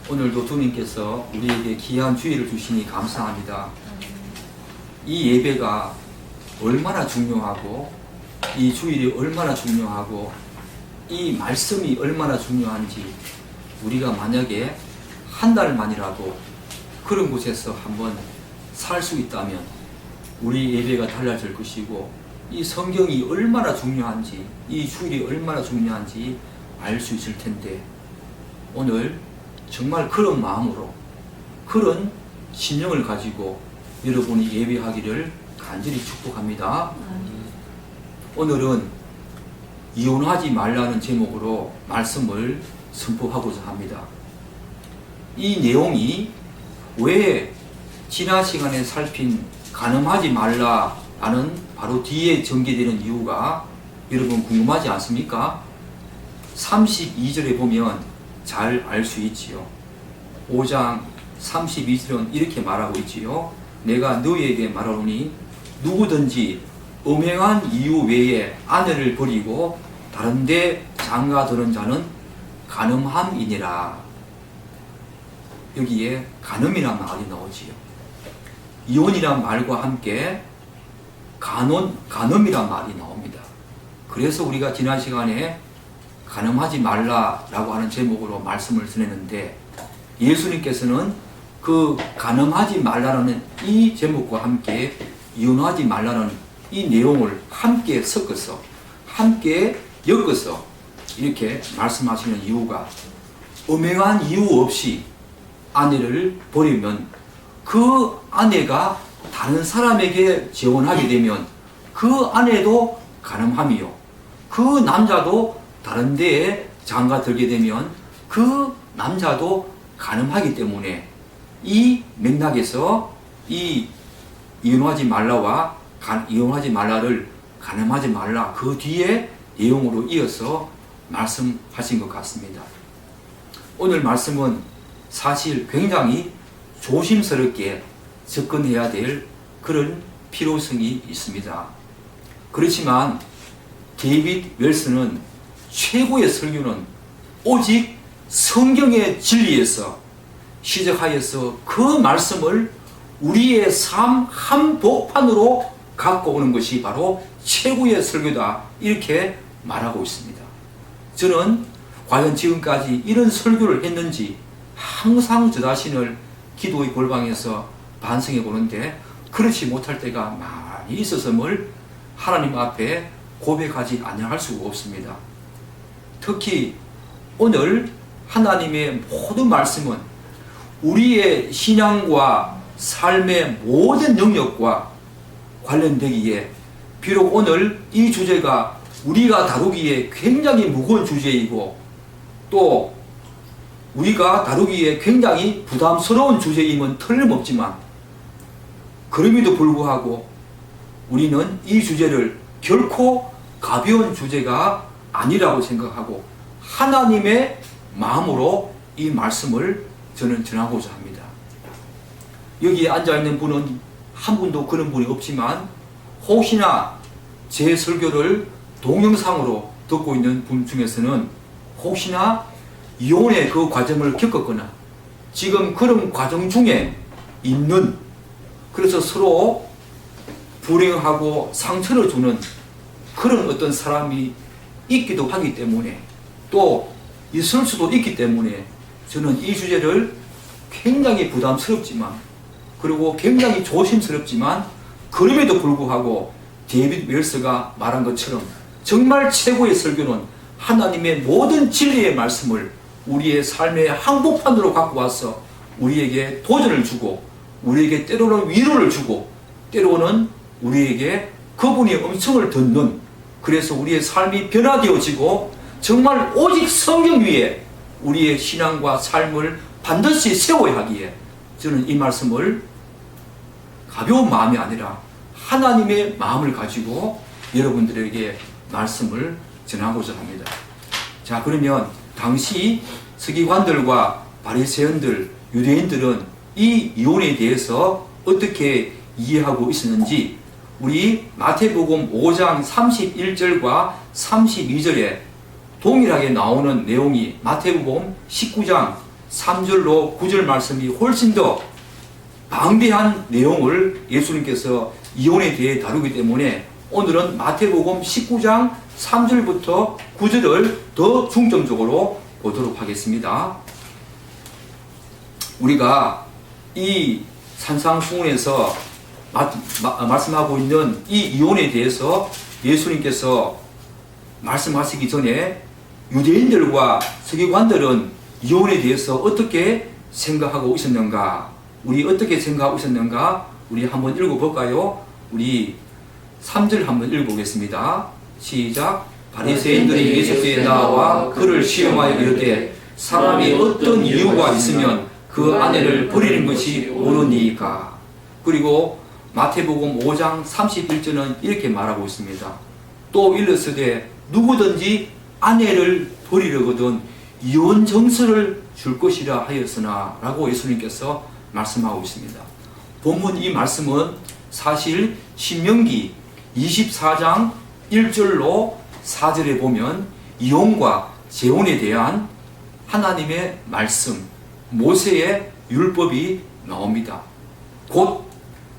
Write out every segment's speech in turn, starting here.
오늘도 주님께서 우리에게 귀한 주의를 주시니 감사합니다. 이 예배가 얼마나 중요하고 이 주일이 얼마나 중요하고 이 말씀이 얼마나 중요한지 우리가 만약에 한 달만이라도 그런 곳에서 한번 살 수 있다면 우리 예배가 달라질 것이고 이 성경이 얼마나 중요한지 이 주일이 얼마나 중요한지 알 수 있을 텐데 오늘 정말 그런 마음으로 그런 신령을 가지고 여러분이 예배하기를 간절히 축복합니다. 오늘은 이혼하지 말라는 제목으로 말씀을 선포하고자 합니다. 이 내용이 왜 지난 시간에 살핀 간음하지 말라라는 바로 뒤에 전개되는 이유가 여러분 궁금하지 않습니까? 32절에 보면 잘 알 수 있지요. 5장 32절은 이렇게 말하고 있지요. 내가 너희에게 말하노니 누구든지 음행한 이유 외에 아내를 버리고 다른 데 장가드는 자는 간음함이니라. 여기에 간음이란 말이 나오지요. 이혼이란 말과 함께 간음이란 말이 나옵니다. 그래서 우리가 지난 시간에 간음하지 말라라고 하는 제목으로 말씀을 전했는데 예수님께서는 그 간음하지 말라는 이 제목과 함께 이혼하지 말라는 이 내용을 함께 섞어서 함께 엮어서 이렇게 말씀하시는 이유가 음행한 이유 없이 아내를 버리면 그 아내가 다른 사람에게 재혼하게 되면 그 아내도 간음함이요 그 남자도 다른 데에 장가 들게 되면 그 남자도 간음하기 때문에 이 맥락에서 이 이혼하지 말라와 이혼하지 말라를 간음하지 말라 그 뒤에 내용으로 이어서 말씀하신 것 같습니다. 오늘 말씀은 사실 굉장히 조심스럽게 접근해야 될 그런 필요성이 있습니다. 그렇지만 데이빗 웰스는 최고의 설교는 오직 성경의 진리에서 시작하여서 그 말씀을 우리의 삶 한복판으로 갖고 오는 것이 바로 최고의 설교다 이렇게 말하고 있습니다. 저는 과연 지금까지 이런 설교를 했는지 항상 저 자신을 기도의 골방에서 반성해 보는데 그렇지 못할 때가 많이 있었음을 하나님 앞에 고백하지 아니할 수가 없습니다. 특히 오늘 하나님의 모든 말씀은 우리의 신앙과 삶의 모든 영역과 관련되기에 비록 오늘 이 주제가 우리가 다루기에 굉장히 무거운 주제이고 또 우리가 다루기에 굉장히 부담스러운 주제임은 틀림없지만 그럼에도 불구하고 우리는 이 주제를 결코 가벼운 주제가 아니라고 생각하고 하나님의 마음으로 이 말씀을 저는 전하고자 합니다. 여기에 앉아있는 분은 한 분도 그런 분이 없지만 혹시나 제 설교를 동영상으로 듣고 있는 분 중에서는 혹시나 이혼의 그 과정을 겪었거나 지금 그런 과정 중에 있는 그래서 서로 불행하고 상처를 주는 그런 어떤 사람이 있기도 하기 때문에 또 있을 수도 있기 때문에 저는 이 주제를 굉장히 부담스럽지만 그리고 굉장히 조심스럽지만 그럼에도 불구하고 데이빗 웰스가 말한 것처럼 정말 최고의 설교는 하나님의 모든 진리의 말씀을 우리의 삶의 한복판으로 갖고 와서 우리에게 도전을 주고 우리에게 때로는 위로를 주고 때로는 우리에게 그분의 음성을 듣는 그래서 우리의 삶이 변화되어지고 정말 오직 성경 위에 우리의 신앙과 삶을 반드시 세워야 하기에 저는 이 말씀을 가벼운 마음이 아니라 하나님의 마음을 가지고 여러분들에게 말씀을 전하고자 합니다. 자, 그러면 당시 서기관들과 바리새인들, 유대인들은 이 이혼에 대해서 어떻게 이해하고 있었는지 우리 마태복음 5장 31절과 32절에 동일하게 나오는 내용이 마태복음 19장 3절로 9절 말씀이 훨씬 더 방대한 내용을 예수님께서 이혼에 대해 다루기 때문에 오늘은 마태복음 19장 3절부터 9절을 더 중점적으로 보도록 하겠습니다. 우리가 이 산상수훈에서 말씀하고 있는 이 이혼에 대해서 예수님께서 말씀하시기 전에 유대인들과 서기관들은 이혼에 대해서 어떻게 생각하고 있었는가, 우리 어떻게 생각하고 있었는가, 우리 한번 읽어볼까요? 우리 3절 한번 읽어보겠습니다. 시작. 바리새인들이 예수께 나와 그를 시험하여 이르되 사람이 어떤 이유가 있으면 그 아내를 버리는 것이 옳으니까. 그리고 마태복음 5장 31절은 이렇게 말하고 있습니다. 또 일렀으되 누구든지 아내를 버리려거든 이혼 정서를 줄 것이라 하였으나 라고 예수님께서 말씀하고 있습니다. 본문 이 말씀은 사실 신명기 24장 1절로 4절에 보면 이혼과 재혼에 대한 하나님의 말씀, 모세의 율법이 나옵니다. 곧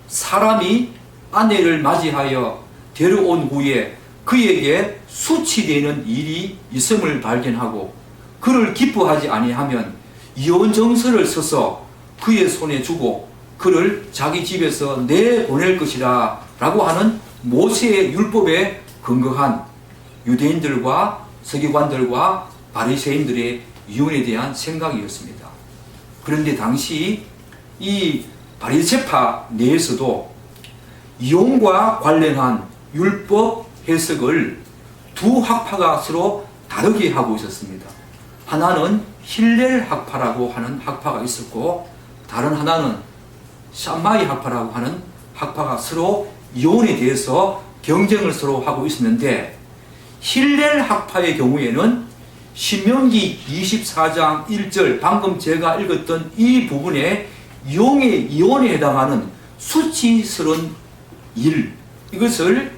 사람이 아내를 맞이하여 데려온 후에 그에게 수치되는 일이 있음을 발견하고 그를 기뻐하지 아니하면 이혼 정서를 써서 그의 손에 주고 그를 자기 집에서 내보낼 것이라 라고 하는 모세의 율법에 근거한 유대인들과 서기관들과 바리새인들의 이혼에 대한 생각이었습니다. 그런데 당시 이 바리새파 내에서도 이혼과 관련한 율법 해석을 두 학파가 서로 다르게 하고 있었습니다. 하나는 힐렐 학파라고 하는 학파가 있었고 다른 하나는 샴마이 학파라고 하는 학파가 서로 이혼에 대해서 경쟁을 서로 하고 있었는데 힐렐 학파의 경우에는 신명기 24장 1절 방금 제가 읽었던 이 부분에 이혼에 해당하는 수치스러운 일, 이것을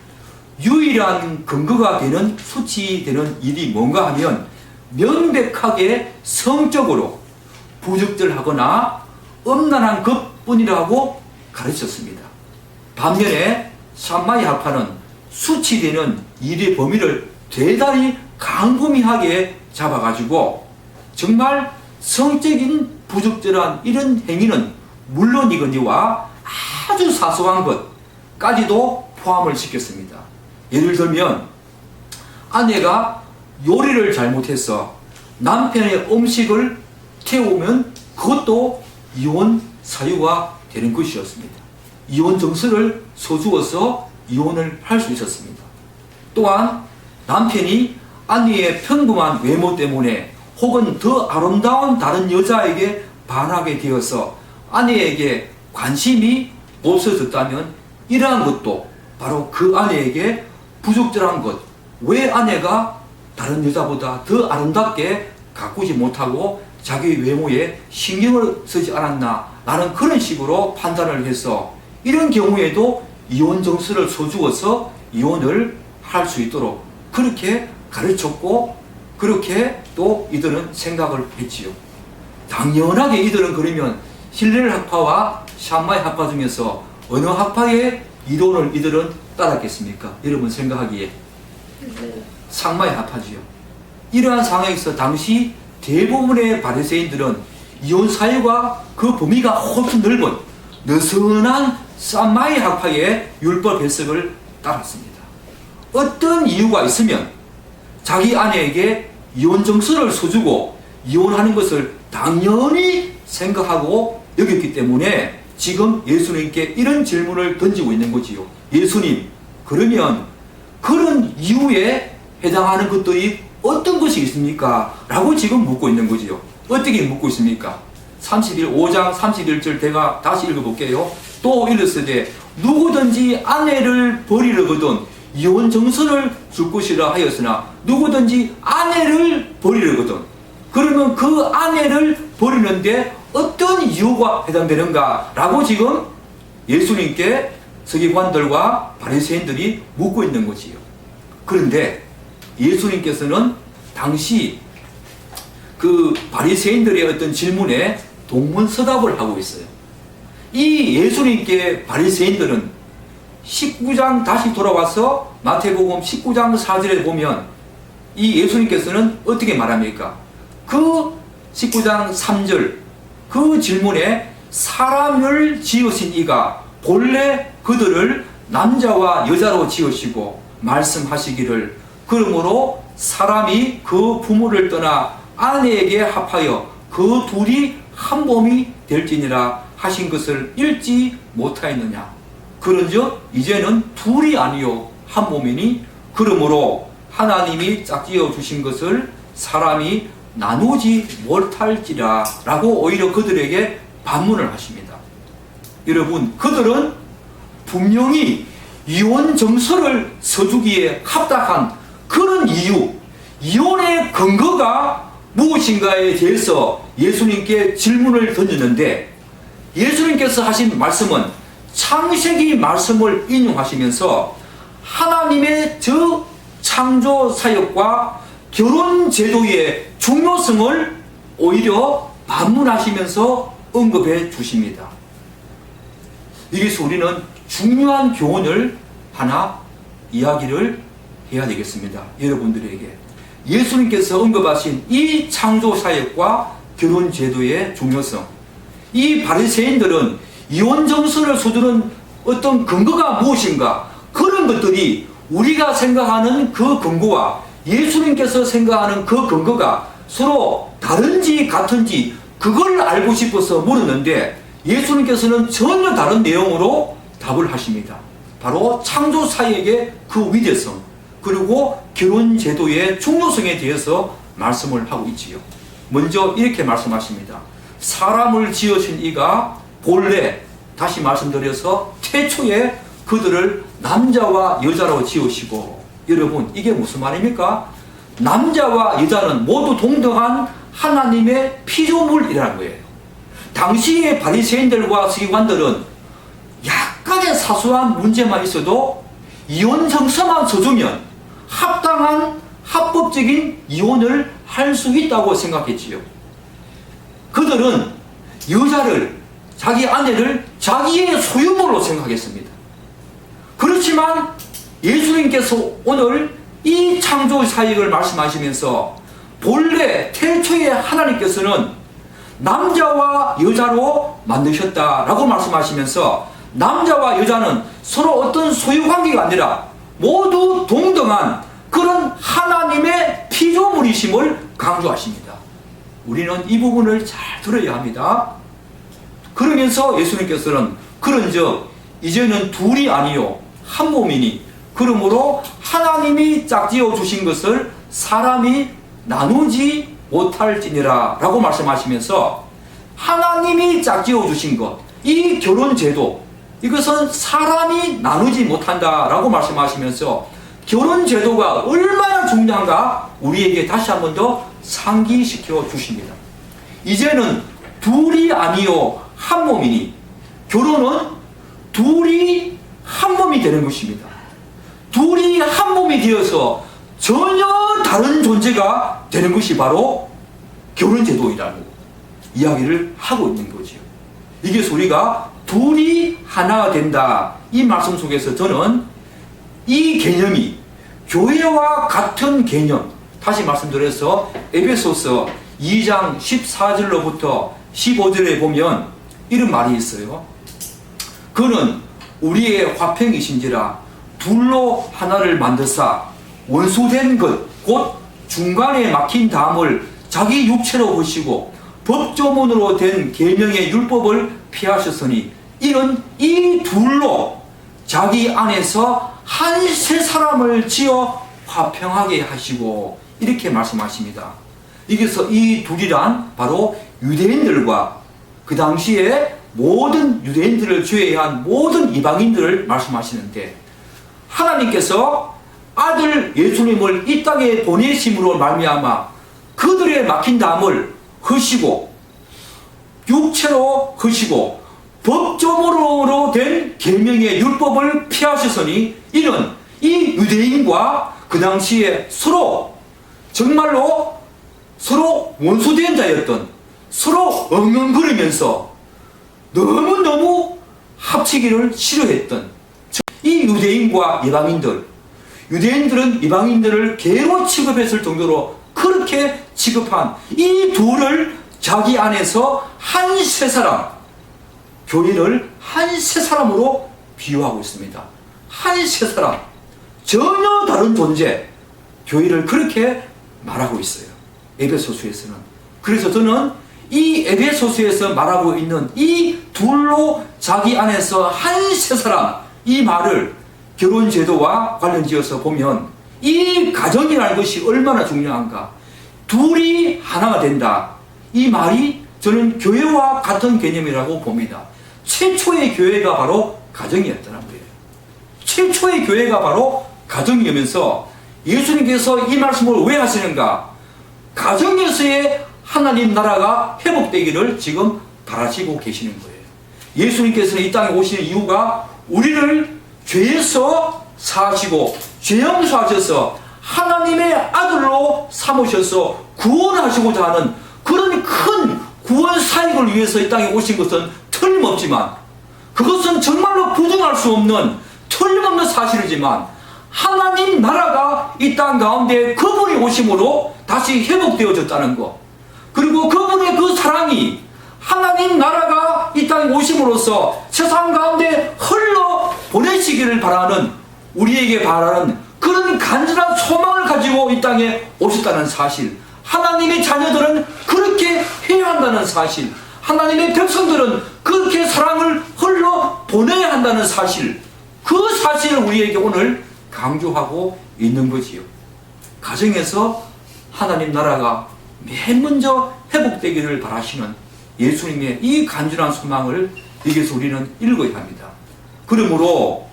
유일한 근거가 되는 수치되는 일이 뭔가 하면 명백하게 성적으로 부적절하거나 음란한 것뿐이라고 가르쳤습니다. 반면에 샴마이 학파는 수치되는 일의 범위를 대단히 광범위하게 잡아가지고 정말 성적인 부적절한 이런 행위는 물론이거니와 아주 사소한 것까지도 포함을 시켰습니다. 예를 들면 아내가 요리를 잘못해서 남편의 음식을 태우면 그것도 이혼 사유가 되는 것이었습니다. 이혼 정서를 써주어서 이혼을 할 수 있었습니다. 또한 남편이 아내의 평범한 외모 때문에 혹은 더 아름다운 다른 여자에게 반하게 되어서 아내에게 관심이 없어졌다면 이러한 것도 바로 그 아내에게 부적절한 것, 왜 아내가 다른 여자보다 더 아름답게 가꾸지 못하고 자기 외모에 신경을 쓰지 않았나 라는 그런 식으로 판단을 해서 이런 경우에도 이혼 정서를 써주어서 이혼을 할 수 있도록 그렇게 가르쳤고 그렇게 또 이들은 생각을 했지요. 당연하게 이들은 그러면 힐렐 학파와 샴마이 학파 중에서 어느 학파의 이론을 이들은 따랐겠습니까? 여러분 생각하기에 샴마이 학파지요. 이러한 상황에서 당시 대부분의 바리새인들은 이혼 사유가 그 범위가 훨씬 넓은 느슨한 샴마이 학파의 율법 해석을 따랐습니다. 어떤 이유가 있으면 자기 아내에게 이혼 정서를 써주고 이혼하는 것을 당연히 생각하고 여겼기 때문에 지금 예수님께 이런 질문을 던지고 있는 거지요. 예수님, 그러면 그런 이유에 해당하는 것들이 어떤 것이 있습니까? 라고 지금 묻고 있는 거지요. 어떻게 묻고 있습니까? 5장 31절 제가 다시 읽어볼게요. 또 이르시되 누구든지 아내를 버리려거든 이혼 정서를 줄 것이라 하였으나 누구든지 아내를 버리려거든 그러면 그 아내를 버리는데 어떤 이유가 해당되는가 라고 지금 예수님께 서기관들과 바리새인들이 묻고 있는 것이요. 그런데 예수님께서는 당시 그 바리새인들의 어떤 질문에 동문서답을 하고 있어요. 이 예수님께 바리새인들은 19장 다시 돌아와서 마태복음 19장 4절에 보면 이 예수님께서는 어떻게 말합니까? 그 19장 3절 그 질문에 사람을 지으신 이가 본래 그들을 남자와 여자로 지으시고 말씀하시기를 그러므로 사람이 그 부모를 떠나 아내에게 합하여 그 둘이 한 몸이 될지니라 하신 것을 읽지 못하였느냐. 그런즉 이제는 둘이 아니요 한 몸이니 그러므로 하나님이 짝지어 주신 것을 사람이 나누지 못할지라 라고 오히려 그들에게 반문을 하십니다. 여러분, 그들은 분명히 이혼 정서를 써주기에 합당한 그런 이유, 이혼의 근거가 무엇인가에 대해서 예수님께 질문을 던졌는데 예수님께서 하신 말씀은 창세기 말씀을 인용하시면서 하나님의 저 창조 사역과 결혼 제도의 중요성을 오히려 반문하시면서 언급해 주십니다. 여기서 우리는 중요한 교훈을 하나 이야기를 해야 되겠습니다. 여러분들에게 예수님께서 언급하신 이 창조 사역과 결혼 제도의 중요성, 이 바리새인들은 이혼 정서를 서두른 어떤 근거가 무엇인가, 그런 것들이 우리가 생각하는 그 근거와 예수님께서 생각하는 그 근거가 서로 다른지 같은지 그걸 알고 싶어서 물었는데 예수님께서는 전혀 다른 내용으로 답을 하십니다. 바로 창조 사역의 그 위대성 그리고 결혼 제도의 중요성에 대해서 말씀을 하고 있지요. 먼저 이렇게 말씀하십니다. 사람을 지으신 이가 본래, 다시 말씀드려서 태초에 그들을 남자와 여자로 지으시고, 여러분 이게 무슨 말입니까? 남자와 여자는 모두 동등한 하나님의 피조물이라는 거예요. 당시의 바리새인들과 서기관들은 약간의 사소한 문제만 있어도 이혼 정서만 써주면 합당한 합법적인 이혼을 할 수 있다고 생각했지요. 그들은 여자를, 자기 아내를 자기의 소유물로 생각했습니다. 그렇지만 예수님께서 오늘 이 창조 사역을 말씀하시면서 본래 태초에 하나님께서는 남자와 여자로 만드셨다라고 말씀하시면서 남자와 여자는 서로 어떤 소유관계가 아니라 모두 동등한 그런 하나님의 피조물이심을 강조하십니다. 우리는 이 부분을 잘 들어야 합니다. 그러면서 예수님께서는 그런즉 이제는 둘이 아니요 한 몸이니 그러므로 하나님이 짝지어 주신 것을 사람이 나누지 못할지니라 라고 말씀하시면서 하나님이 짝지어 주신 것, 이 결혼 제도, 이것은 사람이 나누지 못한다라고 말씀하시면서 결혼 제도가 얼마나 중요한가 우리에게 다시 한 번 더 상기시켜 주십니다. 이제는 둘이 아니요 한 몸이니, 결혼은 둘이 한 몸이 되는 것입니다. 둘이 한 몸이 되어서 전혀 다른 존재가 되는 것이 바로 결혼 제도이라는 이야기를 하고 있는 거지요. 이게 우리가 둘이 하나가 된다, 이 말씀 속에서 저는 이 개념이 교회와 같은 개념, 다시 말씀드려서 에베소서 2장 14절로부터 15절에 보면 이런 말이 있어요. 그는 우리의 화평이신지라 둘로 하나를 만드사 원수된 것 곧 중간에 막힌 담을 자기 육체로 보시고 법조문으로 된 계명의 율법을 피하셨으니 이는 이 둘로 자기 안에서 한 세 사람을 지어 화평하게 하시고, 이렇게 말씀하십니다. 여기서 이 둘이란 바로 유대인들과 그 당시에 모든 유대인들을 제외한 모든 이방인들을 말씀하시는데, 하나님께서 아들 예수님을 이 땅에 보내심으로 말미암아 그들의 막힌 담을 허시고 육체로 허시고 법조문으로 된 계명의 율법을 피하셨으니 이는 이 유대인과 그 당시에 서로 정말로 서로 원수된 자였던, 서로 엉엉거리면서 너무너무 합치기를 싫어했던 이 유대인과 이방인들, 유대인들은 이방인들을 개로 취급했을 정도로 그렇게 취급한 이 둘을 자기 안에서 한 세 사람, 교회를 한 세 사람으로 비유하고 있습니다. 한 세 사람, 전혀 다른 존재, 교회를 그렇게 말하고 있어요. 에베소서에서는. 그래서 저는 이 에베소서에서 말하고 있는 이 둘로 자기 안에서 한 세 사람, 이 말을 결혼제도와 관련지어서 보면 이 가정이라는 것이 얼마나 중요한가. 둘이 하나가 된다. 이 말이 저는 교회와 같은 개념이라고 봅니다. 최초의 교회가 바로 가정이었다는 거예요. 최초의 교회가 바로 가정이면서 예수님께서 이 말씀을 왜 하시는가? 가정에서의 하나님 나라가 회복되기를 지금 바라시고 계시는 거예요. 예수님께서는 이 땅에 오시는 이유가 우리를 죄에서 사시고 죄 용서하셔서 하나님의 아들로 삼으셔서 구원하시고자 하는 그런 큰 구원 사역을 위해서 이 땅에 오신 것은 틀림없지만, 그것은 정말로 부정할 수 없는 틀림없는 사실이지만, 하나님 나라가 이 땅 가운데 그분이 오심으로 다시 회복되어졌다는 것, 그리고 그분의 그 사랑이 하나님 나라가 이 땅에 오심으로써 세상 가운데 흘러 보내시기를 바라는, 우리에게 바라는 그런 간절한 소망을 가지고 이 땅에 오셨다는 사실, 하나님의 자녀들은 그렇게 해야 한다는 사실, 하나님의 백성들은 그렇게 사랑을 흘러 보내야 한다는 사실, 그 사실을 우리에게 오늘 강조하고 있는 거지요. 가정에서 하나님 나라가 맨 먼저 회복되기를 바라시는 예수님의 이 간절한 소망을 여기서 우리는 읽어야 합니다. 그러므로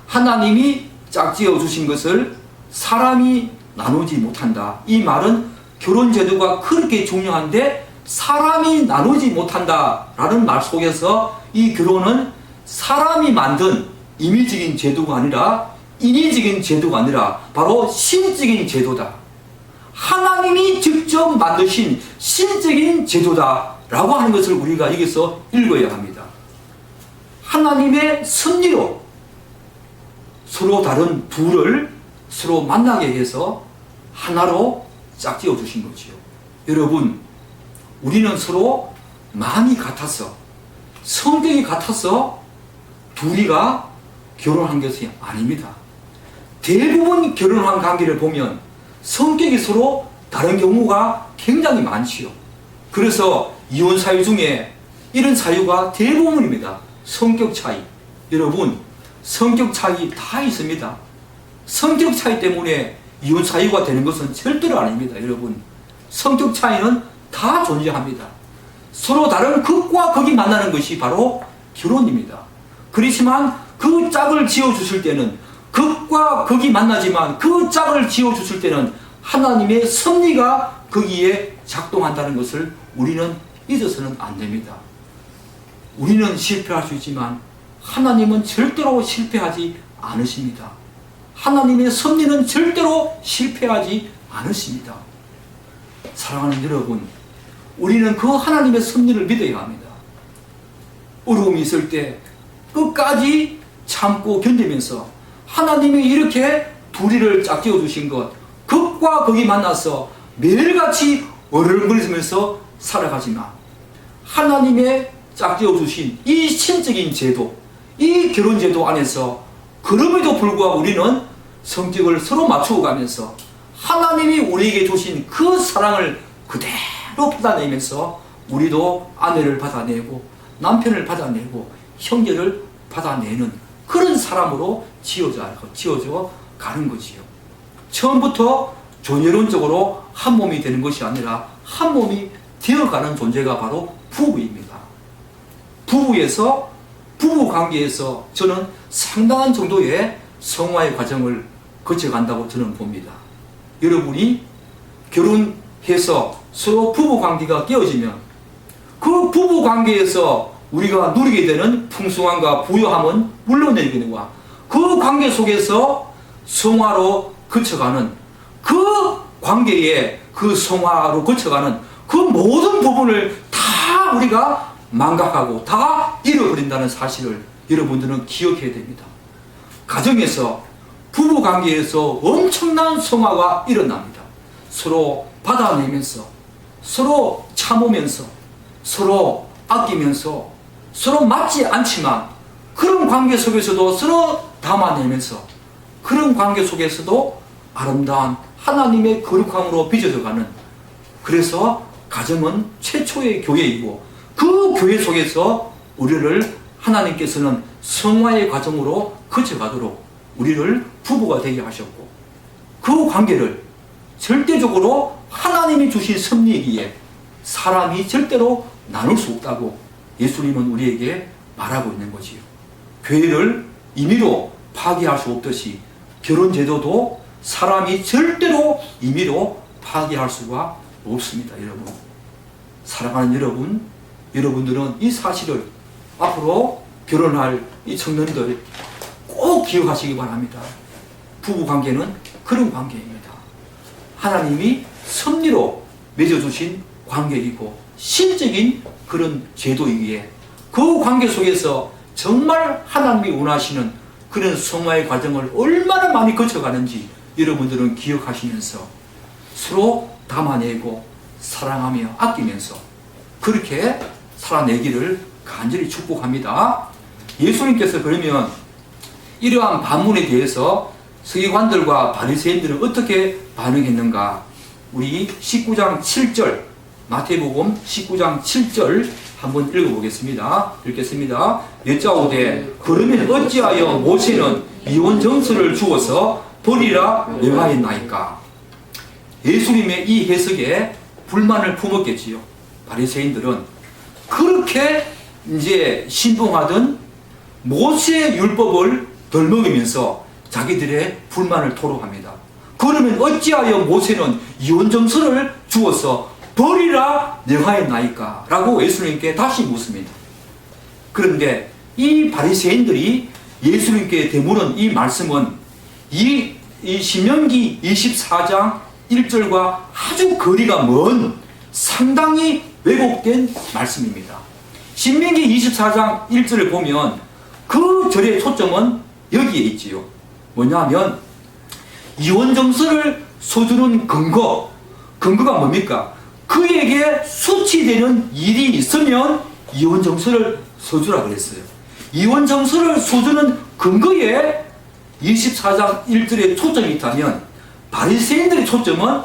하나님이 짝지어 주신 것을 사람이 나누지 못한다. 이 말은 결혼제도가 그렇게 중요한데 사람이 나누지 못한다라는 말 속에서 이 결혼은 사람이 만든 임의적인 제도가 아니라 인위적인 제도가 아니라 바로 신적인 제도다. 하나님이 직접 만드신 신적인 제도다라고 하는 것을 우리가 여기서 읽어야 합니다. 하나님의 섭리로 서로 다른 둘을 서로 만나게 해서 하나로 짝지어 주신 거지요. 여러분, 우리는 서로 마음이 같아서, 성격이 같아서 둘이가 결혼한 것이 아닙니다. 대부분 결혼한 관계를 보면 성격이 서로 다른 경우가 굉장히 많지요. 그래서 이혼 사유 중에 이런 사유가 대부분입니다. 성격 차이. 여러분, 성격 차이 다 있습니다. 성격 차이 때문에 이혼 사유가 되는 것은 절대로 아닙니다. 여러분, 성격 차이는 다 존재합니다. 서로 다른 극과 극이 만나는 것이 바로 결혼입니다. 그렇지만 그 짝을 지어주실 때는, 극과 극이 만나지만 그 짝을 지어주실 때는 하나님의 섭리가 거기에 작동한다는 것을 우리는 잊어서는 안 됩니다. 우리는 실패할 수 있지만 하나님은 절대로 실패하지 않으십니다. 하나님의 섭리는 절대로 실패하지 않으십니다. 사랑하는 여러분, 우리는 그 하나님의 섭리를 믿어야 합니다. 어려움이 있을 때 끝까지 참고 견디면서 하나님이 이렇게 둘이를 짝지어 주신 것, 극과 극이 만나서 매일같이 어른거리면서 살아가지만 하나님의 짝지어 주신 이 신적인 제도, 이 결혼제도 안에서 그럼에도 불구하고 우리는 성격을 서로 맞추어 가면서 하나님이 우리에게 주신 그 사랑을 그대로 받아내면서 우리도 아내를 받아내고 남편을 받아내고 형제를 받아내는 그런 사람으로 지어져 가는 거지요. 처음부터 존재론적으로 한 몸이 되는 것이 아니라 한 몸이 되어가는 존재가 바로 부부입니다. 부부 관계에서 저는 상당한 정도의 성화의 과정을 거쳐간다고 저는 봅니다. 여러분이 결혼해서 서로 부부 관계가 깨어지면 그 부부 관계에서 우리가 누리게 되는 풍성함과 부유함은 물론이거니와 그 관계 속에서 성화로 거쳐가는 그 관계의 그 성화로 거쳐가는 그 모든 부분을 다 우리가 망각하고 다 잃어버린다는 사실을 여러분들은 기억해야 됩니다. 가정에서, 부부 관계에서 엄청난 성화가 일어납니다. 서로 받아내면서, 서로 참으면서, 서로 아끼면서, 서로 맞지 않지만 그런 관계 속에서도 서로 담아내면서, 그런 관계 속에서도 아름다운 하나님의 거룩함으로 빚어져가는, 그래서 가정은 최초의 교회이고 그 교회 속에서 우리를 하나님께서는 성화의 과정으로 거쳐가도록 우리를 부부가 되게 하셨고, 그 관계를 절대적으로 하나님이 주신 섭리이기에 사람이 절대로 나눌 수 없다고 예수님은 우리에게 말하고 있는 거지요. 교회를 임의로 파괴할 수 없듯이 결혼제도도 사람이 절대로 임의로 파괴할 수가 없습니다. 여러분, 사랑하는 여러분, 여러분들은 이 사실을 앞으로 결혼할 이 청년들 꼭 기억하시기 바랍니다. 부부관계는 그런 관계입니다. 하나님이 섭리로 맺어주신 관계이고 신적인 그런 제도이기에 그 관계 속에서 정말 하나님이 원하시는 그런 성화의 과정을 얼마나 많이 거쳐가는지 여러분들은 기억하시면서 서로 담아내고 사랑하며 아끼면서 그렇게 살아내기를 간절히 축복합니다. 예수님께서 그러면 이러한 반문에 대해서 서기관들과 바리새인들은 어떻게 반응했는가? 우리 19장 7절, 마태복음 19장 7절 한번 읽어보겠습니다. 읽겠습니다. 여짜오되 그러면 어찌하여 모세는 이혼 정서를 주어서 버리라 명하였나이까? 예수님의 이 해석에 불만을 품었겠지요. 바리새인들은 그렇게 이제 신봉하던 모세의 율법을 덜먹이면서 자기들의 불만을 토로합니다. 그러면 어찌하여 모세는 이혼 정서를 주어서 버리라 명하였나이까? 라고 예수님께 다시 묻습니다. 그런데 이 바리새인들이 예수님께 되물은 이 말씀은 이 신명기 24장 1절과 아주 거리가 먼 상당히 왜곡된 말씀입니다. 신명기 24장 1절을 보면 그 절의 초점은 여기에 있지요. 뭐냐면 이혼 정서를 써주는 근거가 뭡니까? 그에게 수치되는 일이 있으면 이혼 정서를 써주라 그랬어요. 이혼 정서를 써주는 근거에 24장 1절에 초점이 있다면 바리새인들의 초점은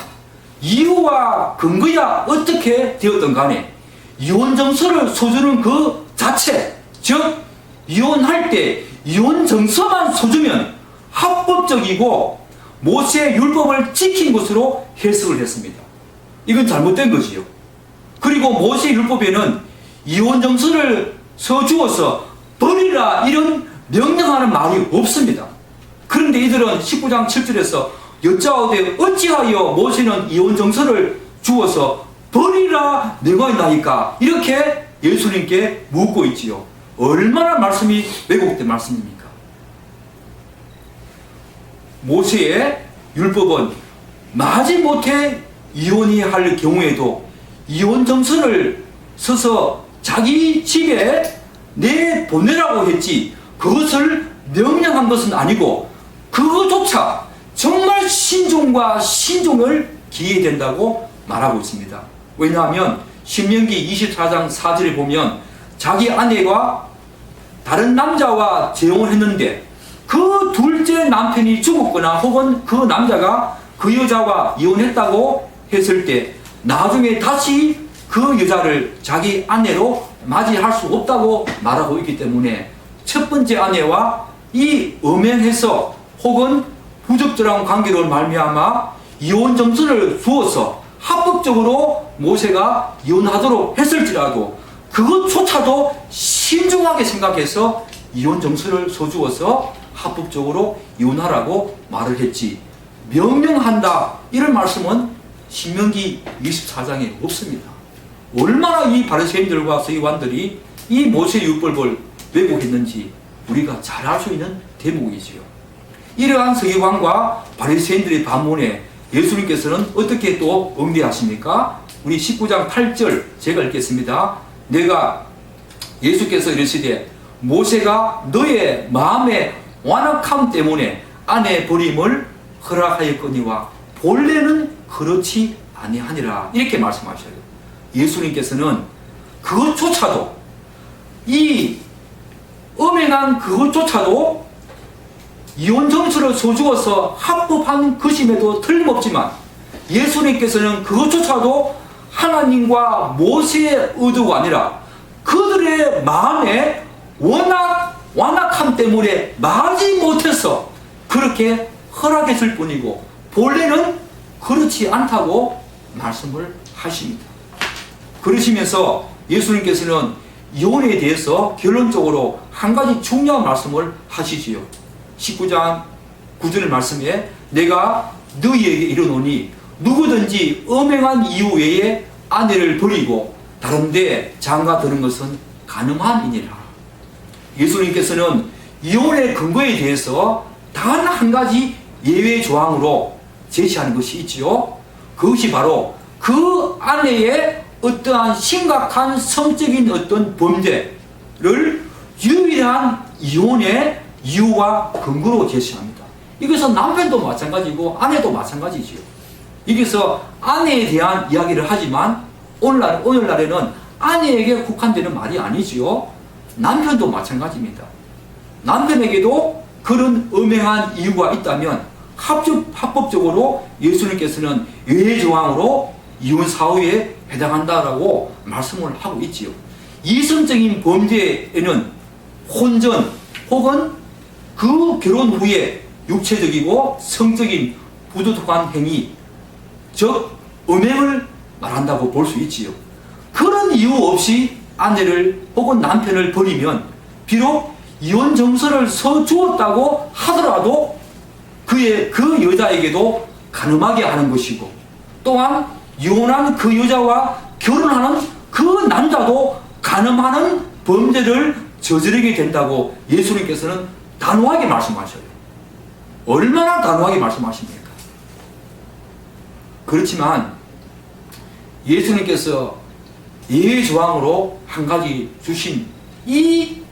이유와 근거야 어떻게 되었던 간에 이혼 정서를 써주는 그 자체, 즉 이혼할 때 이혼 정서만 써주면 합법적이고 모세의 율법을 지킨 것으로 해석을 했습니다. 이건 잘못된 거지요. 그리고 모세의 율법에는 이혼 정서를 써주어서 버리라 이런 명령하는 말이 없습니다. 그런데 이들은 19장 7절에서 여짜오되 어찌하여 모세는 이혼 정서를 주어서 버리라 명하였나이까? 이렇게 예수님께 묻고 있지요. 얼마나 말씀이 왜곡된 말씀입니까? 모세의 율법은 마지못해 이혼이 할 경우에도 이혼 정서를 써서 자기 집에 내보내라고 했지 그것을 명령한 것은 아니고 그것조차 정말 신종과 신종을 기해야 된다고 말하고 있습니다. 왜냐하면 신명기 24장 4절에 보면 자기 아내가 다른 남자와 재혼을 했는데 그 둘째 남편이 죽었거나 혹은 그 남자가 그 여자와 이혼했다고 했을 때 나중에 다시 그 여자를 자기 아내로 맞이할 수 없다고 말하고 있기 때문에 첫 번째 아내와 이 음행해서 혹은 부적절한 관계로 말미암아 이혼 정서를 주어서 합법적으로 모세가 이혼하도록 했을지라도 그것조차도 신중하게 생각해서 이혼 정서를 써주어서 합법적으로 이혼하라고 말을 했지 명령한다 이런 말씀은 신명기 24장에 없습니다. 얼마나 이 바리새인들과 서기관들이 이 모세 율법을 왜곡했는지 우리가 잘 알 수 있는 대목이지요. 이러한 서기관과 바리새인들의 반문에 예수님께서는 어떻게 또 응대하십니까? 우리 19장 8절 제가 읽겠습니다. 예수께서 이르시되 모세가 너의 마음의 완악함 때문에 아내 버림을 허락하였거니와 본래는 그렇지 아니하니라. 이렇게 말씀하셔요. 예수님께서는 그것조차도, 이 음행한 그것조차도 이혼 정서를 써주어서 합법한 것임에도 틀림없지만 예수님께서는 그것조차도 하나님과 모세의 의도가 아니라 그들의 마음에 완악함 때문에 말하지 못해서 그렇게 허락했을 뿐이고 본래는 그렇지 않다고 말씀을 하십니다. 그러시면서 예수님께서는 이혼에 대해서 결론적으로 한 가지 중요한 말씀을 하시지요. 19장 9절 말씀에 내가 너희에게 이르노니 누구든지 음행한 이유 외에 아내를 버리고 다른 데 장가드는 것은 가늠함이니라. 예수님께서는 이혼의 근거에 대해서 단 한 가지 예외 조항으로 제시하는 것이 있지요. 그것이 바로 그 아내의 어떠한 심각한 성적인 어떤 범죄를 유일한 이혼의 이유와 근거로 제시합니다. 이것은 남편도 마찬가지고 아내도 마찬가지지요. 여기서 아내에 대한 이야기를 하지만 오늘날에는 아내에게 국한되는 말이 아니지요. 남편도 마찬가지입니다. 남편에게도 그런 음행한 이유가 있다면 합법적으로 예수님께서는 예외조항으로 이혼 사후에 해당한다라고 말씀을 하고 있지요. 이성적인 범죄에는 혼전 혹은 그 결혼 후에 육체적이고 성적인 부도덕한 행위, 즉 음행을 말한다고 볼 수 있지요. 그런 이유 없이 아내를 혹은 남편을 버리면 비록 이혼 정서를 써주었다고 하더라도 그 여자에게도 가늠하게 하는 것이고, 또한 이혼한 그 여자와 결혼하는 그 남자도 가늠하는 범죄를 저지르게 된다고 예수님께서는 단호하게 말씀하셔요. 얼마나 단호하게 말씀하십니까? 그렇지만 예수님께서 예외조항으로 한 가지 주신 이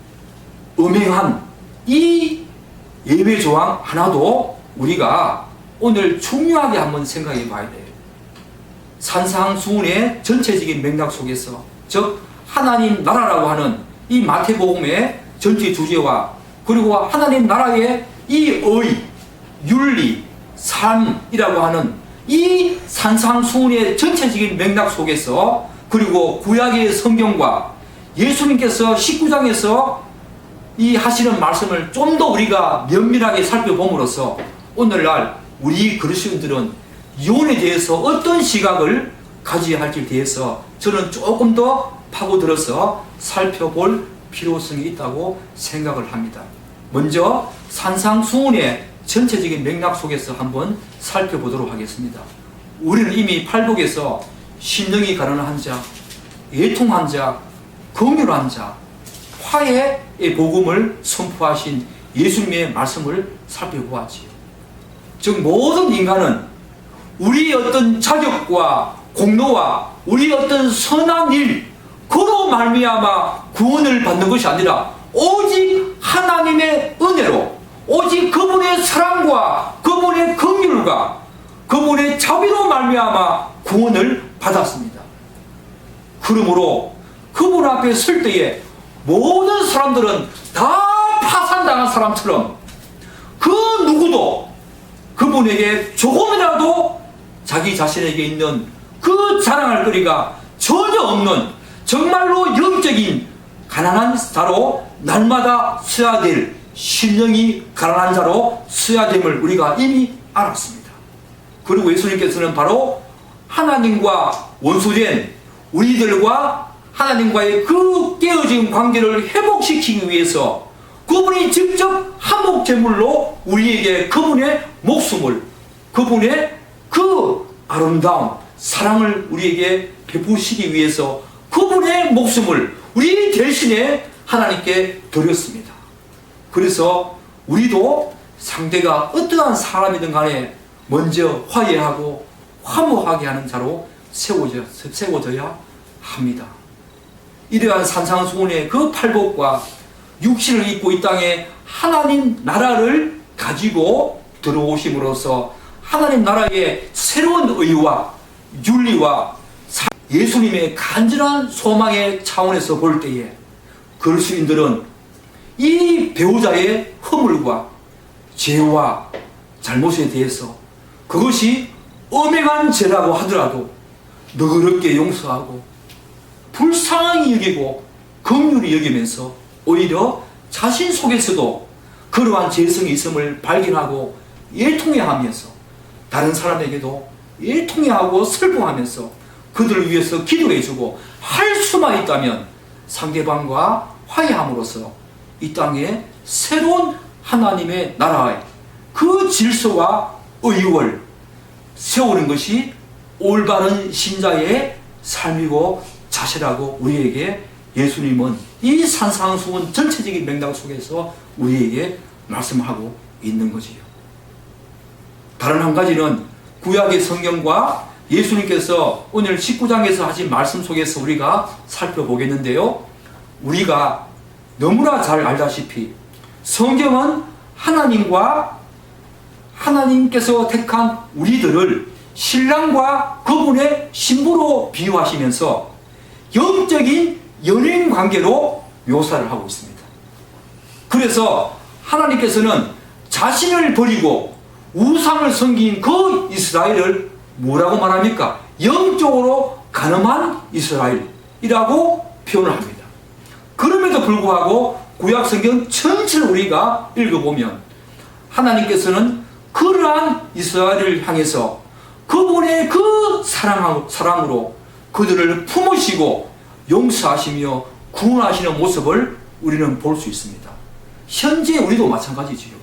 음행한 이 예외조항 하나도 우리가 오늘 중요하게 한번 생각해 봐야 돼요. 산상수훈의 전체적인 맥락 속에서, 즉 하나님 나라라고 하는 이 마태복음의 전체 주제와 그리고 하나님 나라의 이 의, 윤리, 삶이라고 하는 이 산상수훈의 전체적인 맥락 속에서, 그리고 구약의 성경과 예수님께서 19장에서 이 하시는 말씀을 좀 더 우리가 면밀하게 살펴봄으로써 오늘날 우리 그리스도인들은 이혼에 대해서 어떤 시각을 가져야 할지에 대해서 저는 조금 더 파고들어서 살펴볼 필요성이 있다고 생각을 합니다. 먼저 산상수훈의 전체적인 맥락 속에서 한번 살펴보도록 하겠습니다. 우리는 이미 팔복에서 심령이 가난한 자, 애통한 자, 긍휼한 자, 화해의 복음을 선포하신 예수님의 말씀을 살펴보았지요. 즉 모든 인간은 우리의 어떤 자격과 공로와 우리의 어떤 선한 일, 그로 말미암아 구원을 받는 것이 아니라 오직 하나님의 은혜로, 오직 그분의 사랑과 그분의 긍휼과 그분의 자비로 말미암아 구원을 받았습니다. 그러므로 그분 앞에 설 때에 모든 사람들은 다 파산당한 사람처럼 그 누구도 그분에게 조금이라도 자기 자신에게 있는 그 자랑할 거리가 전혀 없는 정말로 영적인 가난한 자로 날마다 써야 될, 심령이 가난한 자로 써야 됨을 우리가 이미 알았습니다. 그리고 예수님께서는 바로 하나님과 원수된 우리들과 하나님과의 그 깨어진 관계를 회복시키기 위해서 그분이 직접 한몫제물로 우리에게 그분의 목숨을, 그분의 그 아름다운 사랑을 우리에게 베푸시기 위해서 그분의 목숨을 우리 대신에 하나님께 드렸습니다. 그래서 우리도 상대가 어떠한 사람이든 간에 먼저 화해하고 화목하게 하는 자로 세워져야 합니다. 이러한 산상수훈의 그 팔복과 육신을 입고 이 땅에 하나님 나라를 가지고 들어오심으로써 하나님 나라의 새로운 의와 윤리와 예수님의 간절한 소망의 차원에서 볼 때에 그리스도인들은 이 배우자의 허물과 죄와 잘못에 대해서 그것이 엄행한 죄라고 하더라도 너그럽게 용서하고 불쌍히 여기고 긍휼히 여기면서 오히려 자신 속에서도 그러한 죄성이 있음을 발견하고 애통해하면서 다른 사람에게도 애통해하고 슬퍼하면서 그들을 위해서 기도해주고 할 수만 있다면 상대방과 화해함으로써 이 땅에 새로운 하나님의 나라의 그 질서와 의율을 세우는 것이 올바른 신자의 삶이고 자세라고 우리에게 예수님은 이 산상수훈 전체적인 맥락 속에서 우리에게 말씀하고 있는 것이요. 다른 한 가지는 구약의 성경과 예수님께서 오늘 19장에서 하신 말씀 속에서 우리가 살펴보겠는데요. 우리가 너무나 잘 알다시피 성경은 하나님께서 택한 우리들을 신랑과 그분의 신부로 비유하시면서 영적인 연인 관계로 묘사를 하고 있습니다. 그래서 하나님께서는 자신을 버리고 우상을 섬긴 그 이스라엘을 뭐라고 말합니까? 영적으로 가늠한 이스라엘이라고 표현을 합니다. 그럼에도 불구하고 구약성경 전체를 우리가 읽어보면 하나님께서는 그러한 이스라엘을 향해서 그분의 그 사랑으로 그들을 품으시고 용서하시며 구원하시는 모습을 우리는 볼 수 있습니다. 현재 우리도 마찬가지지요.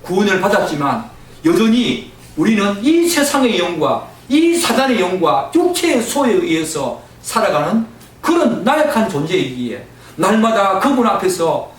구원을 받았지만 여전히 우리는 이 세상의 영과 이 사단의 영과 육체의 소에 의해서 살아가는 그런 나약한 존재이기에 날마다 그분 앞에서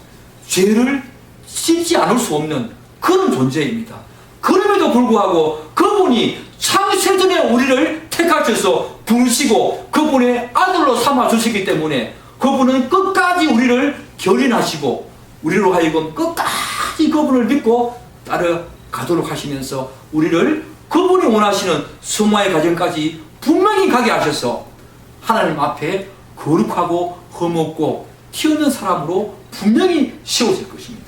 죄를 씻지 않을 수 없는 그런 존재입니다. 그럼에도 불구하고 그분이 창세전에 우리를 택하셔서 부르시고 그분의 아들로 삼아주시기 때문에 그분은 끝까지 우리를 견인하시고 우리로 하여금 끝까지 그분을 믿고 따라가도록 하시면서 우리를 그분이 원하시는 성화의 과정까지 분명히 가게 하셔서 하나님 앞에 거룩하고 흠없고 튀어나온 사람으로 분명히 세워질 것입니다.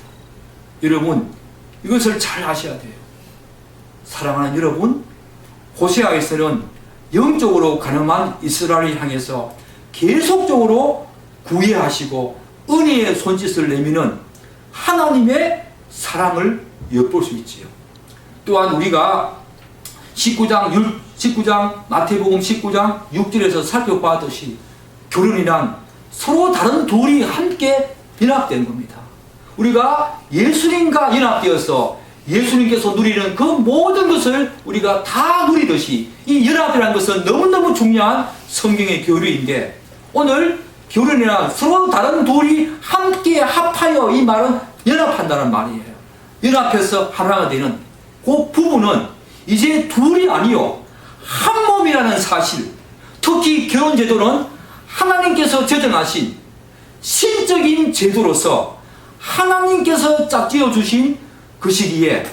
여러분 이것을 잘 아셔야 돼요. 사랑하는 여러분, 호세아에서는 영적으로 가늠한 이스라엘을 향해서 계속적으로 구애하시고 은혜의 손짓을 내미는 하나님의 사랑을 엿볼 수 있지요. 또한 우리가 19장 마태복음 19장 6절에서 살펴봤듯이 결혼이란 서로 다른 둘이 함께 연합된 겁니다. 우리가 예수님과 연합되어서 예수님께서 누리는 그 모든 것을 우리가 다 누리듯이 이 연합이라는 것은 너무너무 중요한 성경의 교리인데 오늘 결혼이란 서로 다른 둘이 함께 합하여 이 말은 연합한다는 말이에요. 연합해서 하나가 되는 그 부부는 이제 둘이 아니요 한 몸이라는 사실, 특히 결혼제도는 하나님께서 제정하신 신적인 제도로서 하나님께서 짝지어 주신 것이기에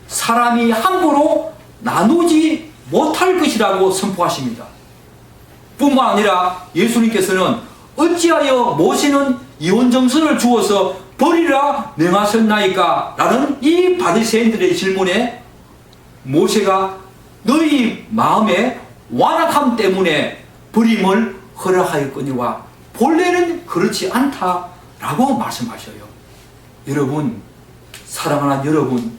사람이 함부로 나누지 못할 것이라고 선포하십니다. 뿐만 아니라 예수님께서는 어찌하여 모세는 이혼정서를 주어서 버리라 명하셨나이까? 라는 이 바리새인들의 질문에 모세가 너희 마음의 완악함 때문에 버림을 허락하였거니와 본래는 그렇지 않다라고 말씀하셔요. 여러분, 사랑하는 여러분,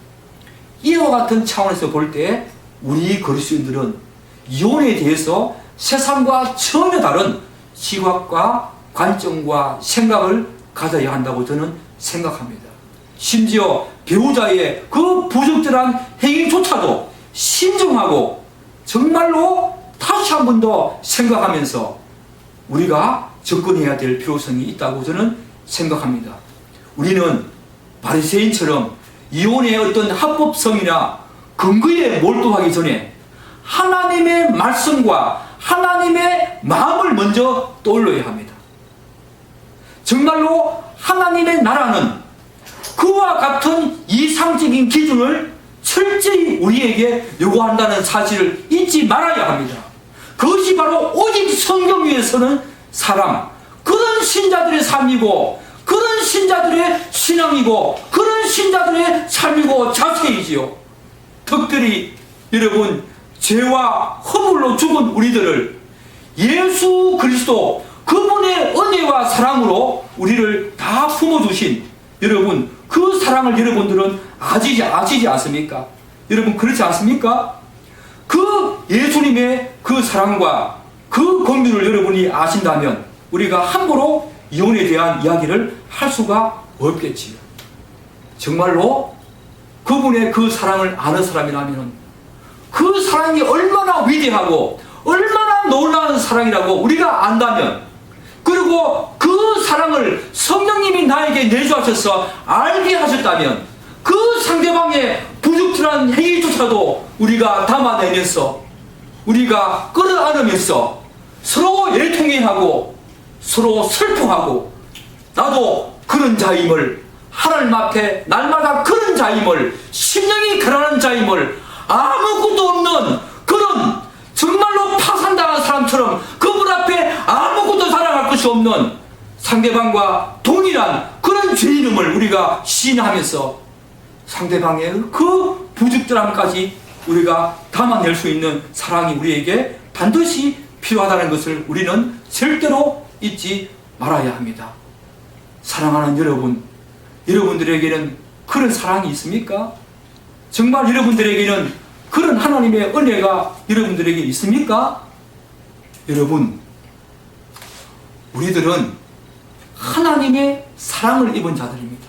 이와 같은 차원에서 볼 때 우리 그리스도인들은 이혼에 대해서 세상과 전혀 다른 시각과 관점과 생각을 가져야 한다고 저는 생각합니다. 심지어 배우자의 그 부적절한 행위조차도 신중하고 정말로 다시 한 번 더 생각하면서 우리가 접근해야 될 필요성이 있다고 저는 생각합니다. 우리는 바리새인처럼 이혼의 어떤 합법성이나 근거에 몰두하기 전에 하나님의 말씀과 하나님의 마음을 먼저 떠올려야 합니다. 정말로 하나님의 나라는 그와 같은 이상적인 기준을 철저히 우리에게 요구한다는 사실을 잊지 말아야 합니다. 그것이 바로 오직 성경 위에서는 사랑, 그런 신자들의 삶이고 그런 신자들의 신앙이고 그런 신자들의 삶이고 자세이지요. 특별히 여러분, 죄와 허물로 죽은 우리들을 예수 그리스도 그분의 은혜와 사랑으로 우리를 다 품어주신 여러분, 그 사랑을 여러분들은 아시지 않습니까? 여러분, 그렇지 않습니까? 그 예수님의 그 사랑과 그 긍휼을 여러분이 아신다면 우리가 함부로 이혼에 대한 이야기를 할 수가 없겠지요. 정말로 그분의 그 사랑을 아는 사람이라면 그 사랑이 얼마나 위대하고 얼마나 놀라운 사랑이라고 우리가 안다면, 그리고 그 사랑을 성령님이 나에게 내주하셔서 알게 하셨다면 그 상대방의 부적절한 행위조차도 우리가 담아내면서 우리가 끌어안으면서 서로 애통해하고 서로 슬퍼하고, 나도 그런 자임을, 하나님 앞에 날마다 그런 자임을, 심령이 가난한 자임을, 아무것도 없는 그런 정말로 파산당한 사람처럼 그분 앞에 아무것도 자랑할 것이 없는 상대방과 동일한 그런 죄인임을 우리가 시인하면서 상대방의 그 부적절함까지 우리가 담아낼 수 있는 사랑이 우리에게 반드시 필요하다는 것을 우리는 절대로 잊지 말아야 합니다. 사랑하는 여러분, 여러분들에게는 그런 사랑이 있습니까? 정말 여러분들에게는 그런 하나님의 은혜가 여러분들에게 있습니까? 여러분, 우리들은 하나님의 사랑을 입은 자들입니다.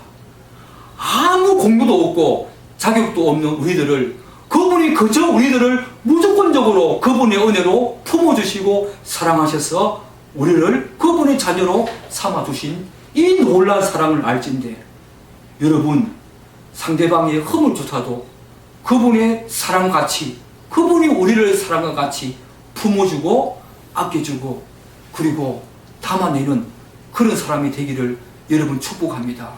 아무 공부도 없고 자격도 없는 우리들을 그분이 그저 우리들을 무조건적으로 그분의 은혜로 품어주시고 사랑하셔서 우리를 그분의 자녀로 삼아주신 이 놀라운 사랑을 알진대, 여러분, 상대방의 허물조차도 그분의 사랑같이, 그분이 우리를 사랑과 같이 품어주고 아껴주고 그리고 담아내는 그런 사람이 되기를 여러분 축복합니다.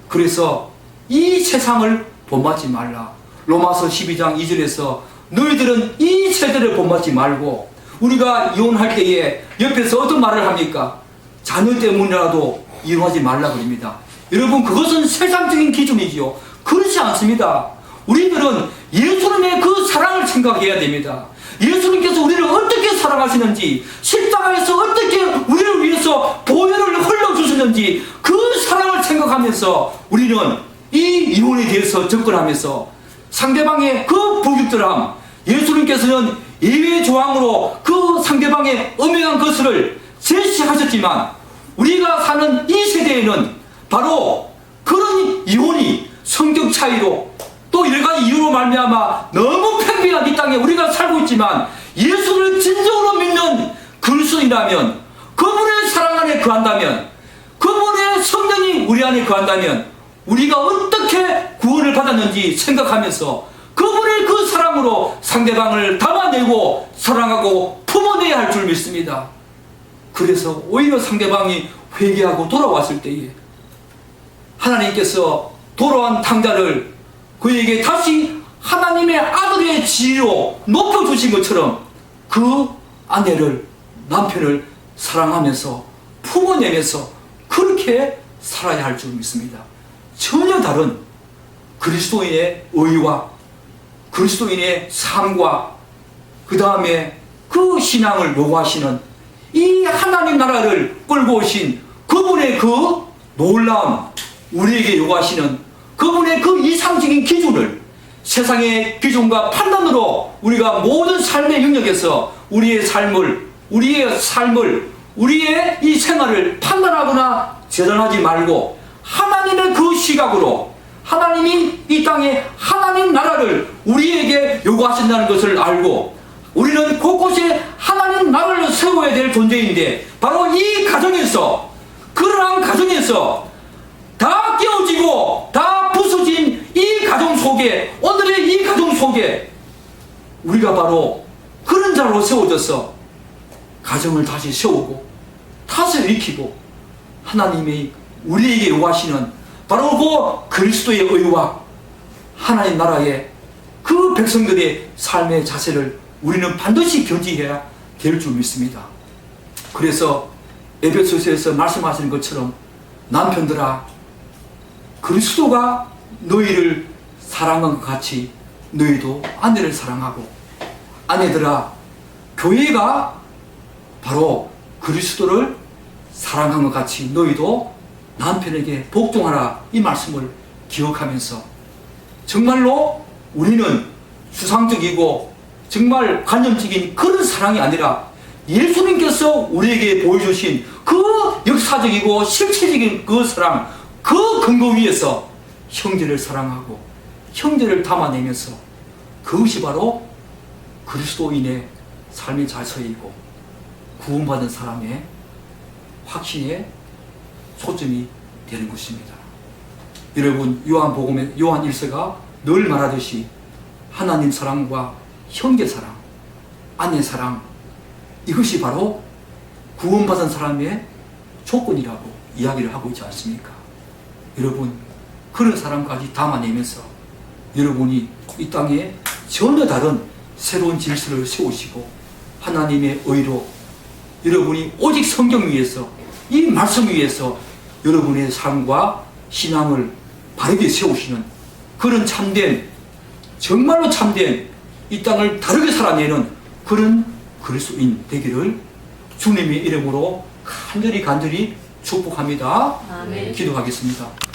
그래서 이 세상을 본받지 말라. 로마서 12장 2절에서 너희들은 이 세대를 본받지 말고, 우리가 이혼할 때에 옆에서 어떤 말을 합니까? 자녀 때문이라도 이혼하지 말라 그럽니다. 여러분, 그것은 세상적인 기준이지요. 그렇지 않습니다. 우리들은 예수님의 그 사랑을 생각해야 됩니다. 예수님께서 우리를 어떻게 사랑하시는지, 십자가에서 어떻게 우리를 위해서 보혈을 흘려주시는지 그 사랑을 생각하면서 우리는 이 이혼에 대해서 접근하면서 상대방의 그 부적절함, 예수님께서는 예외 조항으로 그 상대방의 엄연한 것을 제시하셨지만 우리가 사는 이 세대에는 바로 그런 이혼이 성격 차이로 또 여러 가지 이유로 말미암아 너무 팽팽한 이 땅에 우리가 살고 있지만, 예수를 진정으로 믿는 그리스도인이라면, 그분의 사랑 안에 거한다면, 그분의 성령이 우리 안에 거한다면 우리가 어떻게 구원을 받았는지 생각하면서 그분의 그 사랑으로 상대방을 담아내고 사랑하고 품어내야 할 줄 믿습니다. 그래서 오히려 상대방이 회개하고 돌아왔을 때에 하나님께서 돌아온 탕자를 그에게 다시 하나님의 아들의 지혜로 높여주신 것처럼 그 아내를, 남편을 사랑하면서 품어내면서 그렇게 살아야 할 줄 믿습니다. 전혀 다른 그리스도인의 의와 그리스도인의 삶과 그 다음에 그 신앙을 요구하시는 이 하나님 나라를 끌고 오신 그분의 그 놀라운, 우리에게 요구하시는 그분의 그 이상적인 기준을 세상의 기준과 판단으로 우리가 모든 삶의 영역에서 우리의 삶을, 우리의 이 생활을 판단하거나 재단하지 말고 하나님의 그 시각으로 하나님이 이 땅에 하나님 나라를 우리에게 요구하신다는 것을 알고 우리는 곳곳에 하나님 나라를 세워야 될 존재인데, 바로 이 가정에서, 그러한 가정에서 다 깨어지고 다 부서진 이 가정 속에, 오늘의 이 가정 속에 우리가 바로 그런 자로 세워져서 가정을 다시 세우고 탓을 일으키고 하나님이 우리에게 요구하시는 바로 그 그리스도의 의와 하나님 나라의 그 백성들의 삶의 자세를 우리는 반드시 견지해야 될 줄 믿습니다. 그래서 에베소서에서 말씀하시는 것처럼 남편들아 그리스도가 너희를 사랑한 것 같이 너희도 아내를 사랑하고 아내들아 교회가 바로 그리스도를 사랑한 것 같이 너희도 남편에게 복종하라 이 말씀을 기억하면서 정말로 우리는 추상적이고 정말 관념적인 그런 사랑이 아니라 예수님께서 우리에게 보여주신 그 역사적이고 실체적인 그 사랑 그 근거 위에서 형제를 사랑하고 형제를 담아내면서 그것이 바로 그리스도인의 삶의 자세이고 구원받은 사람의 확신의 초점이 되는 것입니다. 여러분 요한복음의 요한 1서가 늘 말하듯이 하나님 사랑과 형제 사랑, 아내 사랑 이것이 바로 구원받은 사람의 조건이라고 이야기를 하고 있지 않습니까? 여러분 그런 사람까지 담아내면서 여러분이 이 땅에 전혀 다른 새로운 질서를 세우시고 하나님의 의로 여러분이 오직 성경 위에서 이 말씀 위에서 여러분의 삶과 신앙을 바르게 세우시는 그런 참된 정말로 참된 이 땅을 다르게 살아내는 그런 그리스도인 되기를 주님의 이름으로 간절히 축복합니다. 아멘. 기도하겠습니다.